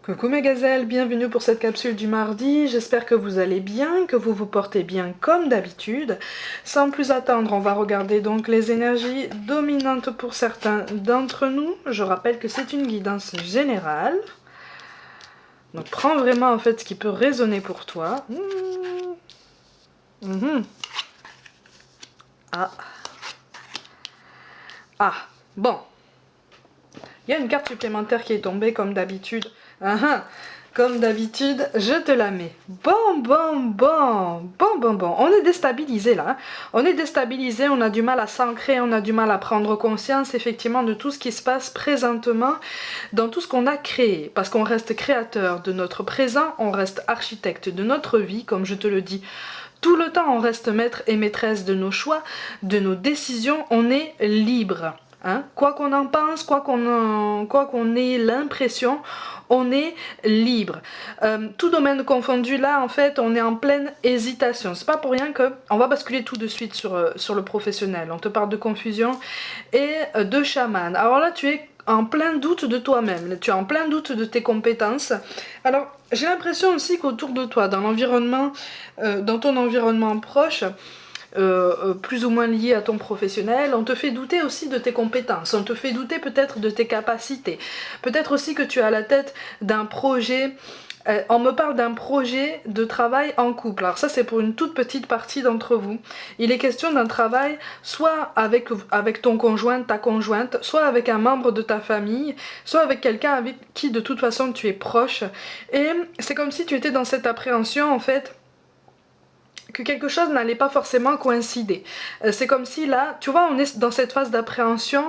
Coucou mes gazelles, bienvenue pour cette capsule du mardi, j'espère que vous allez bien, que vous vous portez bien comme d'habitude. Sans plus attendre, on va regarder donc les énergies dominantes pour certains d'entre nous. Je rappelle que c'est une guidance générale. Donc prends vraiment en fait ce qui peut résonner pour toi. Ah. Ah, bon. Il y a une carte supplémentaire qui est tombée comme d'habitude. Comme d'habitude, je te la mets. Bon. On est déstabilisé là. On est déstabilisé, on a du mal à s'ancrer, on a du mal à prendre conscience effectivement de tout ce qui se passe présentement dans tout ce qu'on a créé. Parce qu'on reste créateur de notre présent, on reste architecte de notre vie, comme je te le dis. Tout le temps, on reste maître et maîtresse de nos choix, de nos décisions, on est libre. Hein? Quoi qu'on en pense, quoi qu'on ait l'impression, on est libre. Tout domaine confondu, là, en fait, on est en pleine hésitation. C'est pas pour rien que on va basculer tout de suite sur le professionnel. On te parle de confusion et de chaman. Alors là, tu es en plein doute de toi-même, tu es en plein doute de tes compétences. Alors, j'ai l'impression aussi qu'autour de toi, dans l'environnement, dans ton environnement proche, plus ou moins lié à ton professionnel, on te fait douter aussi de tes compétences, on te fait douter peut-être de tes capacités. Peut-être aussi que tu as à la tête d'un projet. On me parle d'un projet de travail en couple. Alors ça, c'est pour une toute petite partie d'entre vous. Il est question d'un travail soit avec ton conjoint, ta conjointe, soit avec un membre de ta famille, soit avec quelqu'un avec qui de toute façon tu es proche. Et c'est comme si tu étais dans cette appréhension en fait que quelque chose n'allait pas forcément coïncider. C'est comme si là, tu vois, on est dans cette phase d'appréhension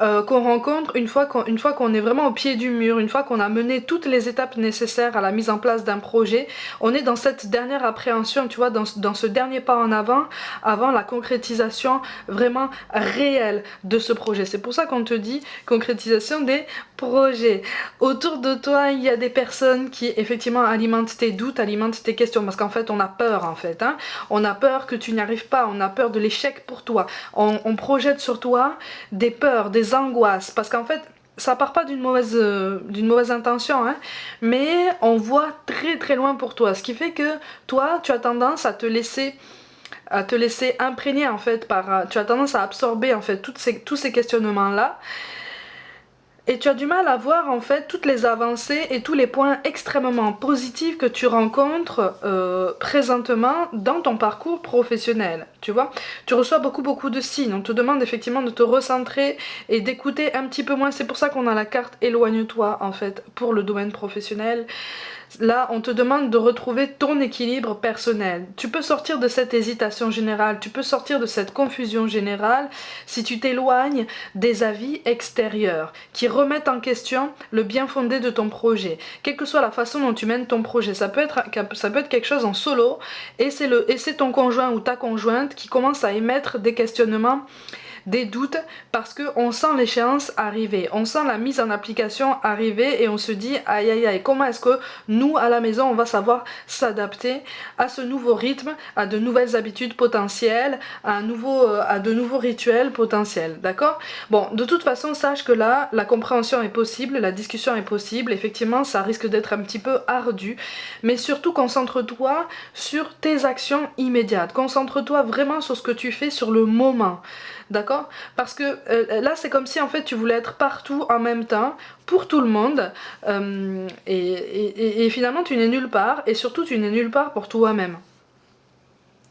qu'on rencontre une fois qu'on est vraiment au pied du mur, une fois qu'on a mené toutes les étapes nécessaires à la mise en place d'un projet, on est dans cette dernière appréhension, tu vois, dans ce dernier pas en avant, avant la concrétisation vraiment réelle de ce projet. C'est pour ça qu'on te dit concrétisation des projets. Autour de toi, il y a des personnes qui effectivement alimentent tes doutes, alimentent tes questions, parce qu'en fait, on a peur en fait. Hein. On a peur que tu n'y arrives pas, on a peur de l'échec pour toi. On projette sur toi des peurs, des angoisses, parce qu'en fait, ça part pas d'une mauvaise intention, hein, mais on voit très très loin pour toi, ce qui fait que toi, tu as tendance à te laisser imprégner en fait tu as tendance à absorber en fait tous ces questionnements là. Et tu as du mal à voir en fait toutes les avancées et tous les points extrêmement positifs que tu rencontres présentement dans ton parcours professionnel. Tu vois, tu reçois beaucoup de signes. On te demande effectivement de te recentrer et d'écouter un petit peu moins. C'est pour ça qu'on a la carte éloigne-toi en fait pour le domaine professionnel. Là, on te demande de retrouver ton équilibre personnel. Tu peux sortir de cette hésitation générale, tu peux sortir de cette confusion générale si tu t'éloignes des avis extérieurs qui remettent en question le bien fondé de ton projet. Quelle que soit la façon dont tu mènes ton projet, ça peut être quelque chose en solo et c'est ton conjoint ou ta conjointe qui commence à émettre des questionnements, des doutes, parce qu'on sent l'échéance arriver, on sent la mise en application arriver et on se dit aïe aïe aïe, comment est-ce que nous à la maison on va savoir s'adapter à ce nouveau rythme, à de nouvelles habitudes potentielles, à de nouveaux rituels potentiels, d'accord? Bon, de toute façon, sache que là, la compréhension est possible, la discussion est possible, effectivement ça risque d'être un petit peu ardu, mais surtout concentre-toi sur tes actions immédiates, concentre-toi vraiment sur ce que tu fais sur le moment. D'accord? Parce que là, c'est comme si en fait tu voulais être partout en même temps, pour tout le monde, et finalement tu n'es nulle part, et surtout tu n'es nulle part pour toi-même.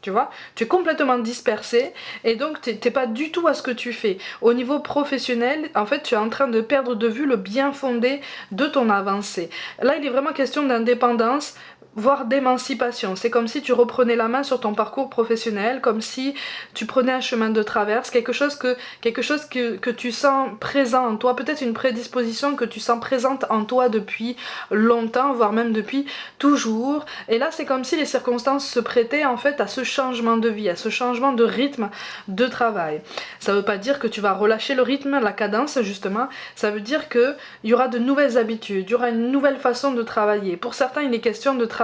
Tu vois, tu es complètement dispersé et donc t'es pas du tout à ce que tu fais. Au niveau professionnel, en fait, tu es en train de perdre de vue le bien fondé de ton avancée. Là, il est vraiment question d'indépendance, voire d'émancipation. C'est comme si tu reprenais la main sur ton parcours professionnel, comme si tu prenais un chemin de traverse, quelque chose que tu sens présent en toi, peut-être une prédisposition que tu sens présente en toi depuis longtemps, voire même depuis toujours. Et là, c'est comme si les circonstances se prêtaient en fait à ce changement de vie, à ce changement de rythme de travail. Ça veut pas dire que tu vas relâcher le rythme, la cadence justement, ça veut dire qu'il y aura de nouvelles habitudes, il y aura une nouvelle façon de travailler. Pour certains, il est question de travailler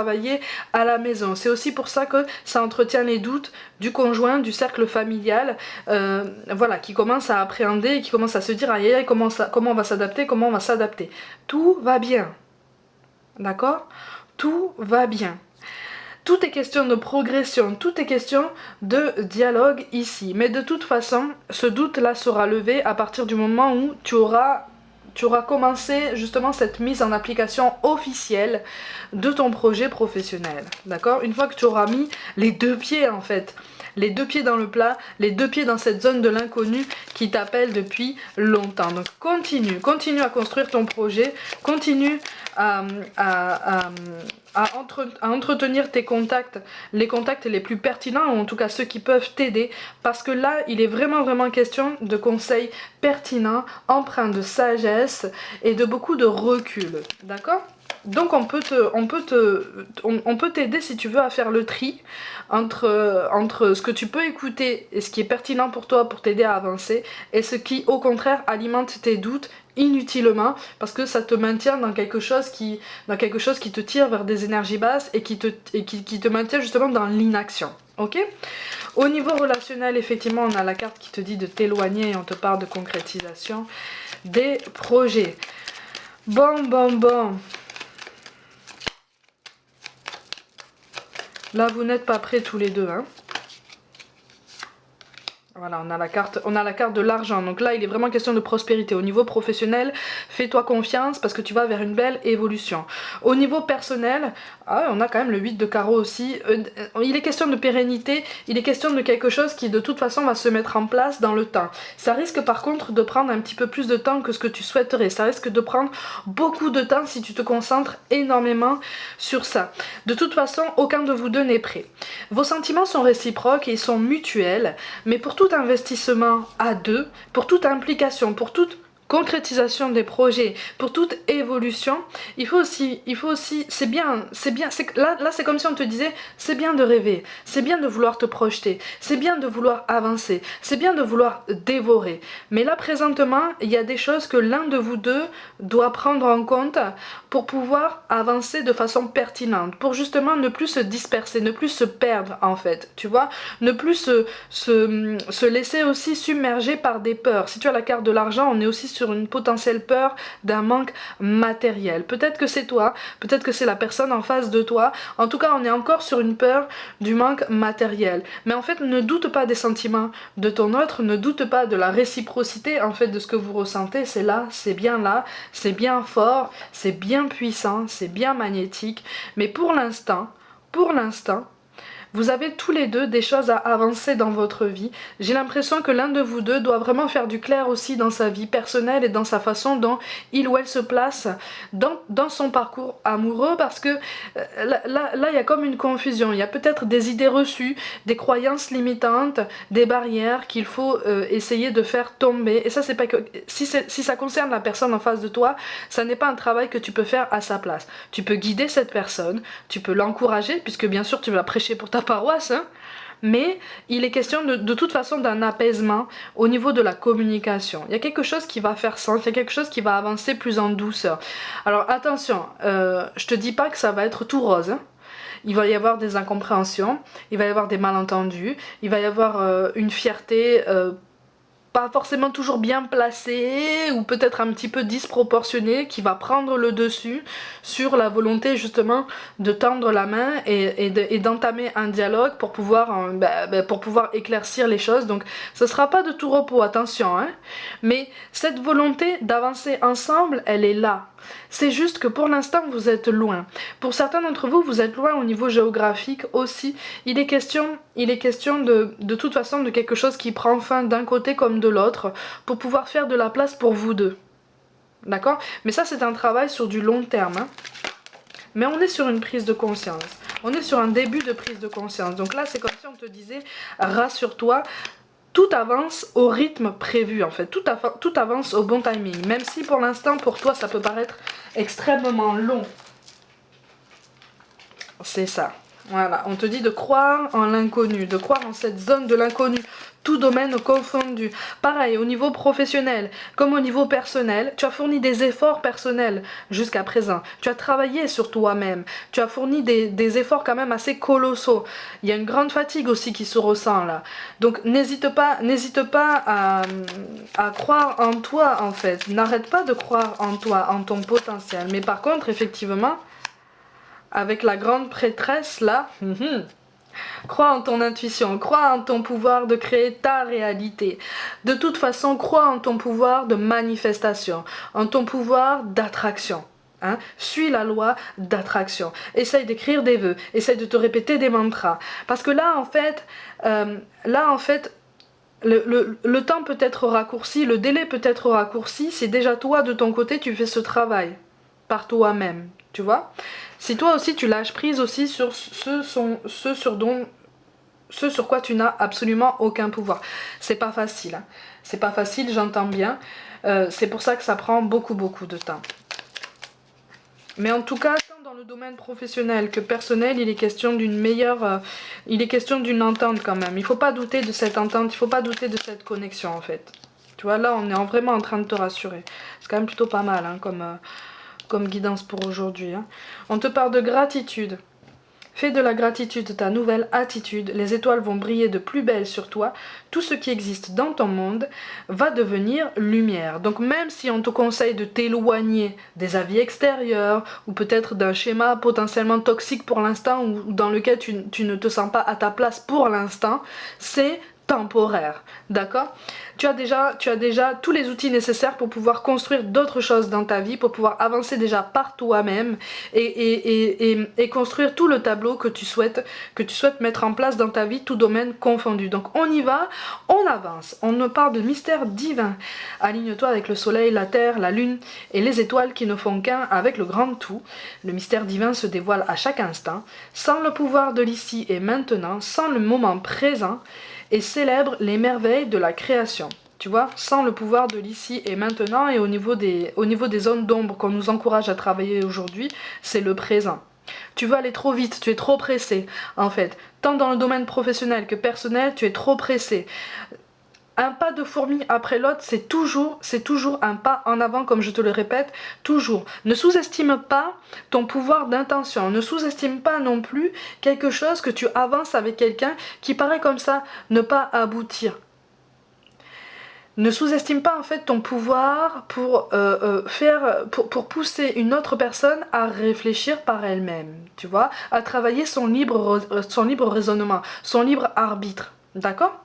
à la maison. C'est aussi pour ça que ça entretient les doutes du conjoint, du cercle familial, voilà, qui commence à appréhender, qui commence à se dire aïe aïe, comment on va s'adapter, comment on va s'adapter. Tout va bien. D'accord? Tout va bien. Tout est question de progression, tout est question de dialogue ici. Mais de toute façon, ce doute-là sera levé à partir du moment où tu auras commencé justement cette mise en application officielle de ton projet professionnel. D'accord? Une fois que tu auras mis les deux pieds en fait, les deux pieds dans le plat, les deux pieds dans cette zone de l'inconnu qui t'appelle depuis longtemps. Donc continue à construire ton projet, continue à, à, à, à entretenir tes contacts, les contacts les plus pertinents, ou en tout cas ceux qui peuvent t'aider, parce que là, il est vraiment question de conseils pertinents, empreints de sagesse et de beaucoup de recul, d'accord? Donc on peut t'aider si tu veux à faire le tri entre ce que tu peux écouter et ce qui est pertinent pour toi pour t'aider à avancer, et ce qui au contraire alimente tes doutes inutilement, parce que ça te maintient dans quelque chose qui te tire vers des énergies basses et qui te maintient justement dans l'inaction. Ok? Au niveau relationnel, effectivement, on a la carte qui te dit de t'éloigner et on te parle de concrétisation des projets. Bon. Là, vous n'êtes pas prêts tous les deux, hein. Voilà, on a la carte de l'argent. Donc là, il est vraiment question de prospérité. Au niveau professionnel, fais-toi confiance parce que tu vas vers une belle évolution. Au niveau personnel, on a quand même le 8 de carreau aussi. Il est question de pérennité, il est question de quelque chose qui de toute façon va se mettre en place dans le temps. Ça risque par contre de prendre un petit peu plus de temps que ce que tu souhaiterais. Ça risque de prendre beaucoup de temps si tu te concentres énormément sur ça. De toute façon, aucun de vous deux n'est prêt. Vos sentiments sont réciproques et ils sont mutuels, mais pour tout investissement à deux, pour toute implication, pour toute concrétisation des projets, pour toute évolution, il faut aussi, c'est bien, là c'est comme si on te disait, c'est bien de rêver, c'est bien de vouloir te projeter, c'est bien de vouloir avancer, c'est bien de vouloir dévorer, mais là présentement, il y a des choses que l'un de vous deux doit prendre en compte pour pouvoir avancer de façon pertinente, pour justement ne plus se disperser, ne plus se perdre en fait, tu vois, ne plus se laisser aussi submerger par des peurs. Si tu as la carte de l'argent, on est aussi sur une potentielle peur d'un manque matériel. Peut-être que c'est toi, peut-être que c'est la personne en face de toi. En tout cas, on est encore sur une peur du manque matériel. Mais en fait, ne doute pas des sentiments de ton autre, ne doute pas de la réciprocité en fait de ce que vous ressentez. C'est bien fort, c'est bien puissant, c'est bien magnétique. Mais pour l'instant, vous avez tous les deux des choses à avancer dans votre vie. J'ai l'impression que l'un de vous deux doit vraiment faire du clair aussi dans sa vie personnelle et dans sa façon dont il ou elle se place dans son parcours amoureux, parce que là, il y a comme une confusion. Il y a peut-être des idées reçues, des croyances limitantes, des barrières qu'il faut essayer de faire tomber. Et ça, c'est pas que si ça concerne la personne en face de toi, ça n'est pas un travail que tu peux faire à sa place. Tu peux guider cette personne, tu peux l'encourager, puisque bien sûr tu vas prêcher pour ta paroisse, hein, mais il est question de toute façon d'un apaisement au niveau de la communication. Il y a quelque chose qui va faire sens, il y a quelque chose qui va avancer plus en douceur. Alors attention, je te dis pas que ça va être tout rose, hein. Il va y avoir des incompréhensions, il va y avoir des malentendus, il va y avoir une fierté pas forcément toujours bien placée, ou peut-être un petit peu disproportionnée, qui va prendre le dessus sur la volonté justement de tendre la main et d'entamer un dialogue pour pouvoir, pour pouvoir éclaircir les choses. Donc ce sera pas de tout repos, attention, hein, mais cette volonté d'avancer ensemble, elle est là. C'est juste que pour l'instant vous êtes loin. Pour certains d'entre vous, vous êtes loin au niveau géographique aussi. Il est question de toute façon de quelque chose qui prend fin d'un côté comme de l'autre, pour pouvoir faire de la place pour vous deux. D'accord? Mais ça, c'est un travail sur du long terme, hein. Mais on est sur une prise de conscience. On est sur un début de prise de conscience. Donc là, c'est comme si on te disait, rassure-toi, tout avance au rythme prévu en fait, tout avance au bon timing, même si pour l'instant pour toi ça peut paraître extrêmement long. C'est ça, voilà, on te dit de croire en l'inconnu, de croire en cette zone de l'inconnu, tout domaine confondu. Pareil, au niveau professionnel, comme au niveau personnel, tu as fourni des efforts personnels jusqu'à présent. Tu as travaillé sur toi-même. Tu as fourni des efforts quand même assez colossaux. Il y a une grande fatigue aussi qui se ressent là. Donc n'hésite pas à croire en toi en fait. N'arrête pas de croire en toi, en ton potentiel. Mais par contre, effectivement, avec la grande prêtresse là. Crois en ton intuition, crois en ton pouvoir de créer ta réalité. De toute façon, crois en ton pouvoir de manifestation, en ton pouvoir d'attraction. Hein? Suis la loi d'attraction. Essaye d'écrire des vœux, essaye de te répéter des mantras. Parce que là, en fait, le temps peut être raccourci, le délai peut être raccourci si déjà toi, de ton côté, tu fais ce travail par toi-même. Tu vois? Si toi aussi tu lâches prise aussi sur ce sur quoi tu n'as absolument aucun pouvoir. C'est pas facile. Hein. C'est pas facile, j'entends bien. C'est pour ça que ça prend beaucoup de temps. Mais en tout cas, tant dans le domaine professionnel que personnel, il est question d'une meilleure... il est question d'une entente quand même. Il faut pas douter de cette entente, il faut pas douter de cette connexion en fait. Tu vois, là on est vraiment en train de te rassurer. C'est quand même plutôt pas mal hein, comme guidance pour aujourd'hui. Hein. On te parle de gratitude. Fais de la gratitude ta nouvelle attitude, les étoiles vont briller de plus belle sur toi, tout ce qui existe dans ton monde va devenir lumière. Donc même si on te conseille de t'éloigner des avis extérieurs, ou peut-être d'un schéma potentiellement toxique pour l'instant, ou dans lequel tu ne te sens pas à ta place pour l'instant, c'est temporaire, d'accord? Tu as déjà tous les outils nécessaires pour pouvoir construire d'autres choses dans ta vie, pour pouvoir avancer déjà par toi-même et construire tout le tableau que tu souhaites mettre en place dans ta vie, tout domaine confondu. Donc on y va, on avance, on ne parle de mystère divin. Aligne-toi avec le soleil, la terre, la lune et les étoiles qui ne font qu'un avec le grand tout. Le mystère divin se dévoile à chaque instant, sans le pouvoir de l'ici et maintenant, sans le moment présent, et célèbre les merveilles de la création. Tu vois, sans le pouvoir de l'ici et maintenant, et au niveau des zones d'ombre qu'on nous encourage à travailler aujourd'hui, c'est le présent. Tu veux aller trop vite, tu es trop pressé, en fait. Tant dans le domaine professionnel que personnel, tu es trop pressé. Un pas de fourmi après l'autre, c'est toujours un pas en avant, comme je te le répète, toujours. Ne sous-estime pas ton pouvoir d'intention, ne sous-estime pas non plus quelque chose que tu avances avec quelqu'un qui paraît comme ça ne pas aboutir. Ne sous-estime pas en fait ton pouvoir pour pousser une autre personne à réfléchir par elle-même, tu vois, à travailler son libre raisonnement, son libre arbitre, d'accord ?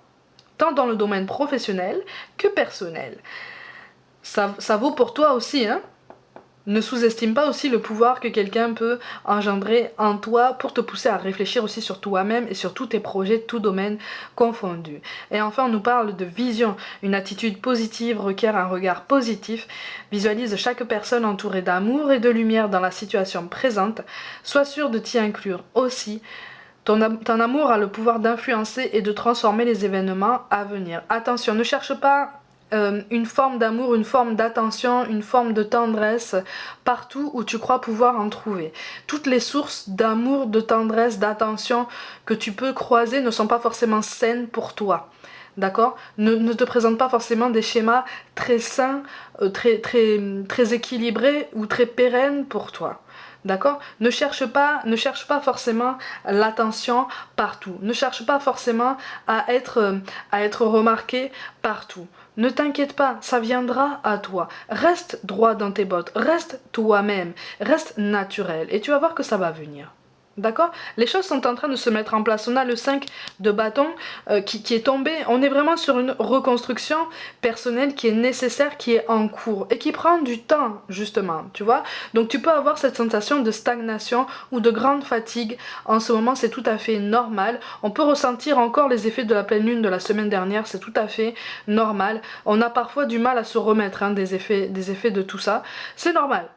Tant dans le domaine professionnel que personnel. Ça vaut pour toi aussi, hein. Ne sous-estime pas aussi le pouvoir que quelqu'un peut engendrer en toi pour te pousser à réfléchir aussi sur toi-même et sur tous tes projets, tout domaine confondu. Et enfin, on nous parle de vision. Une attitude positive requiert un regard positif. Visualise chaque personne entourée d'amour et de lumière dans la situation présente. Sois sûr de t'y inclure aussi. Ton amour a le pouvoir d'influencer et de transformer les événements à venir. Attention, ne cherche pas une forme d'amour, une forme d'attention, une forme de tendresse partout où tu crois pouvoir en trouver. Toutes les sources d'amour, de tendresse, d'attention que tu peux croiser ne sont pas forcément saines pour toi. D'accord ? Ne te présente pas forcément des schémas très sains, très équilibrés ou très pérennes pour toi. D'accord ? Ne cherche pas forcément l'attention partout. Ne cherche pas forcément à être remarqué partout. Ne t'inquiète pas, ça viendra à toi. Reste droit dans tes bottes, reste toi-même, reste naturel et tu vas voir que ça va venir. D'accord ? Les choses sont en train de se mettre en place. On a le 5 de bâton qui est tombé. On est vraiment sur une reconstruction personnelle qui est nécessaire, qui est en cours et qui prend du temps, justement. Tu vois ? Donc tu peux avoir cette sensation de stagnation ou de grande fatigue. En ce moment, c'est tout à fait normal. On peut ressentir encore les effets de la pleine lune de la semaine dernière. C'est tout à fait normal. On a parfois du mal à se remettre des effets de tout ça. C'est normal.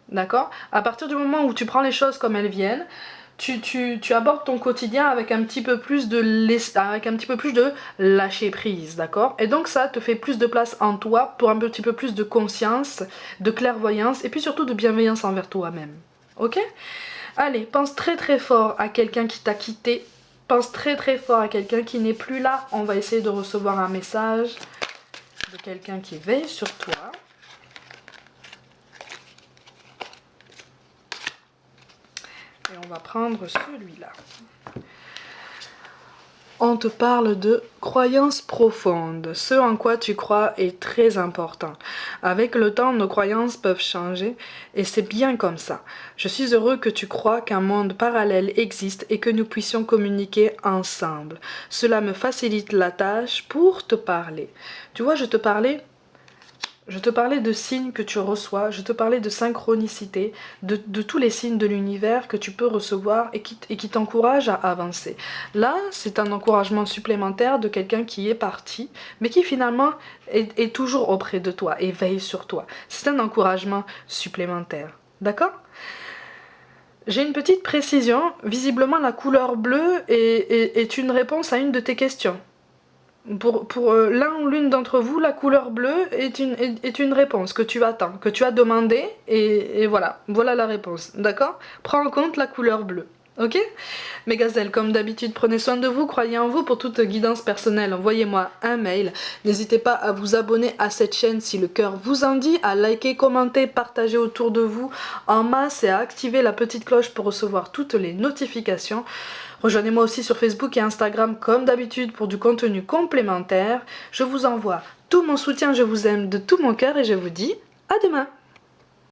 D'accord ? À partir du moment où tu prends les choses comme elles viennent, tu abordes ton quotidien avec un petit peu plus de lâcher prise, d'accord ? Et donc ça te fait plus de place en toi pour un petit peu plus de conscience, de clairvoyance et puis surtout de bienveillance envers toi-même. Ok ? Allez, pense très très fort à quelqu'un qui t'a quitté, pense très très fort à quelqu'un qui n'est plus là. On va essayer de recevoir un message de quelqu'un qui veille sur toi. Et on va prendre celui-là. on te parle de croyances profondes. Ce en quoi tu crois est très important. Avec le temps, nos croyances peuvent changer et c'est bien comme ça. Je suis heureux que tu crois qu'un monde parallèle existe et que nous puissions communiquer ensemble. Cela me facilite la tâche pour te parler. Tu vois, je te parlais de signes que tu reçois, je te parlais de synchronicité, de tous les signes de l'univers que tu peux recevoir et qui t'encouragent à avancer. Là, c'est un encouragement supplémentaire de quelqu'un qui est parti, mais qui finalement est toujours auprès de toi et veille sur toi. C'est un encouragement supplémentaire. D'accord ? J'ai une petite précision. Visiblement, la couleur bleue est une réponse à une de tes questions. Pour l'un ou l'une d'entre vous, la couleur bleue est une réponse que tu attends, que tu as demandé, et voilà, voilà la réponse, d'accord? Prends en compte la couleur bleue, ok? Mes gazelles, comme d'habitude, prenez soin de vous, croyez en vous. Pour toute guidance personnelle, envoyez-moi un mail. N'hésitez pas à vous abonner à cette chaîne si le cœur vous en dit, à liker, commenter, partager autour de vous en masse et à activer la petite cloche pour recevoir toutes les notifications. Rejoignez-moi aussi sur Facebook et Instagram comme d'habitude pour du contenu complémentaire. Je vous envoie tout mon soutien, je vous aime de tout mon cœur et je vous dis à demain.